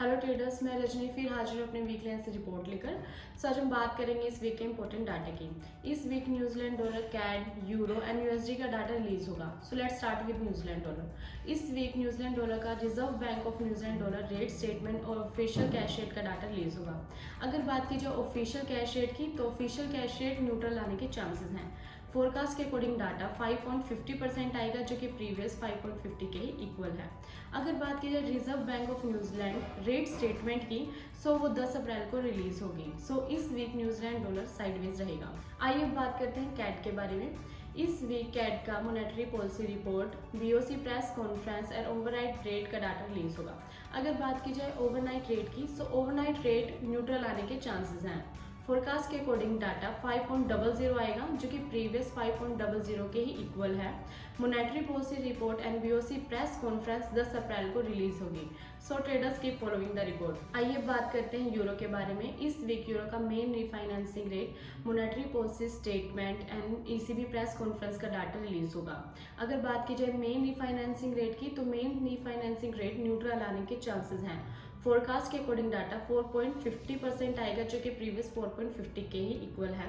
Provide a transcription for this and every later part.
Hello traders, मैं रजनी फिर हाजिर हूँ अपने वीकली एनालिसिस रिपोर्ट लेकर। आज हम बात करेंगे इस वीक के इंपॉर्टेंट डाटा की। इस week New Zealand dollar, CAD, euro and USD का डाटा रिलीज होगा। So let's start with New Zealand dollar. इस वीक न्यूजीलैंड डॉलर का reserve bank of New Zealand dollar rate statement और ऑफिशियल कैश रेट का data release होगा। अगर बात की जाए ऑफिशियल कैश रेट की, तो ऑफिशियल कैश रेट न्यूट्रल आने के चांसेस हैं। फोरकास्ट के अकॉर्डिंग डाटा 5.50% आएगा, जो कि प्रीवियस 5.50 के ही इक्वल है। अगर बात की जाए reserve bank of New Zealand rate statement की, सो वो 10 अप्रैल को रिलीज होगी। सो इस वीक न्यूजीलैंड डॉलर साइडवेज रहेगा। आइए अब बात करते हैं कैड के बारे में। इस वीक कैड का monetary policy report, BOC press conference और ओवरनाइट रेट का डाटा रिलीज होगा। अगर बात की जाए ओवरनाइट रेट की, सो ओवरनाइट रेट न्यूट्रल आने के चांसेस हैं। फोरकास्ट के अकॉर्डिंग डाटा 5.00 आएगा, जो कि प्रीवियस 5.00 के ही इक्वल है। Monetary policy report and BOC press conference 10 अप्रैल को रिलीज होगी। So traders keep following the report. आइए बात करते हैं यूरो के बारे में। इस वीक यूरो का main refinancing rate, monetary policy statement and ECB press conference का डाटा रिलीज होगा। अगर बात की जाए मेन रिफाइनेंसिंग रेट की, तो मेन रिफाइनेंसिंग रेट न्यूट्रल आने के चांसेस हैं। फोरकास्ट के अकॉर्डिंग डाटा 4.50% आएगा, जो कि प्रीवियस 4.50 के ही इक्वल है।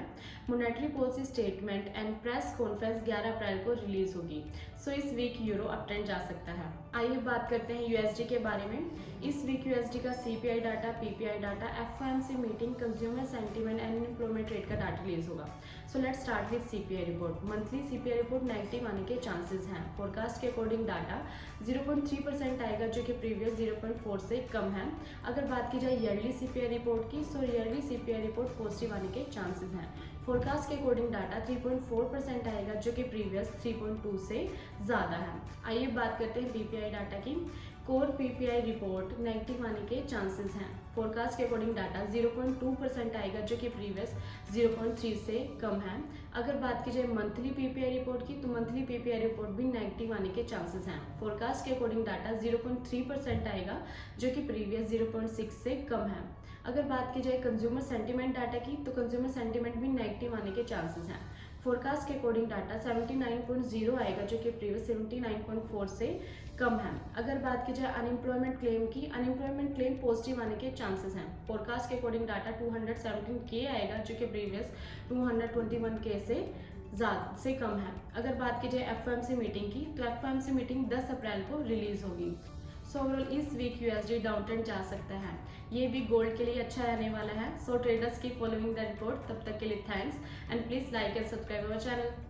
Monetary policy statement and press conference 11 अप्रैल को रिलीज होगी। सो इस वीक यूरो अपट्रेंड जा सकता है। आइए बात करते हैं यूएसडी के बारे में। इस वीक यूएसडी का CPI data, PPI data, FOMC meeting, consumer sentiment and employment rate का डाटा रिलीज होगा। So let's start with CPI report. Monthly CPI report negative आने के चांसेस हैं। फोरकास्ट के अकॉर्डिंग डाटा 0.3% आएगा, जो कि प्रीवियस 0.4 से कम है। अगर बात की जाए ईयरली सीपीआई रिपोर्ट की, सो ईयरली सीपीआई रिपोर्ट पॉजिटिव आने के चांसेस हैं। फोरकास्ट के अकॉर्डिंग डाटा 3.4% आएगा, जो कि प्रीवियस 3.2 से ज़्यादा है। आइए बात करते हैं पीपीआई डाटा की। कोर पीपीआई रिपोर्ट नेगेटिव आने के चांसेस हैं। फोरकास्ट के अकॉर्डिंग डाटा 0.2% आएगा, जो कि प्रीवियस 0.3 से कम है। अगर बात की जाए मंथली पीपीआई रिपोर्ट की, तो मंथली पीपीआई रिपोर्ट भी नेगेटिव आने के चांसेस हैं। फोरकास्ट के अकॉर्डिंग डाटा 0.3% आएगा, जो कि प्रीवियस 0.6 से कम है। अगर बात की जाए कंज्यूमर सेंटीमेंट डाटा की, तो कंज्यूमर सेंटीमेंट भी नेगेटिव आने के चांसेस हैं। फोरकास्ट के अकॉर्डिंग डाटा 79.0 आएगा, जो कि प्रीवियस 79.4 से कम है। अगर बात की जाए अनएम्प्लॉयमेंट क्लेम की, अनएम्प्लॉयमेंट क्लेम पॉजिटिव आने के चांसेस हैं। फोरकास्ट के अकॉर्डिंग डाटा 217K आएगा, जो कि प्रीवियस 221K से कम है। अगर बात की जाए एफओएमसी मीटिंग की, तो एफओएमसी मीटिंग 10 अप्रैल को रिलीज होगी। सो ओवरऑल इस वीक यूएसडी डाउन ट्रेंड जा सकता है। ये भी गोल्ड के लिए अच्छा रहने वाला है। सो ट्रेडर्स की फॉलोइंग द रिपोर्ट। तब तक के लिए thanks and please like and subscribe our channel.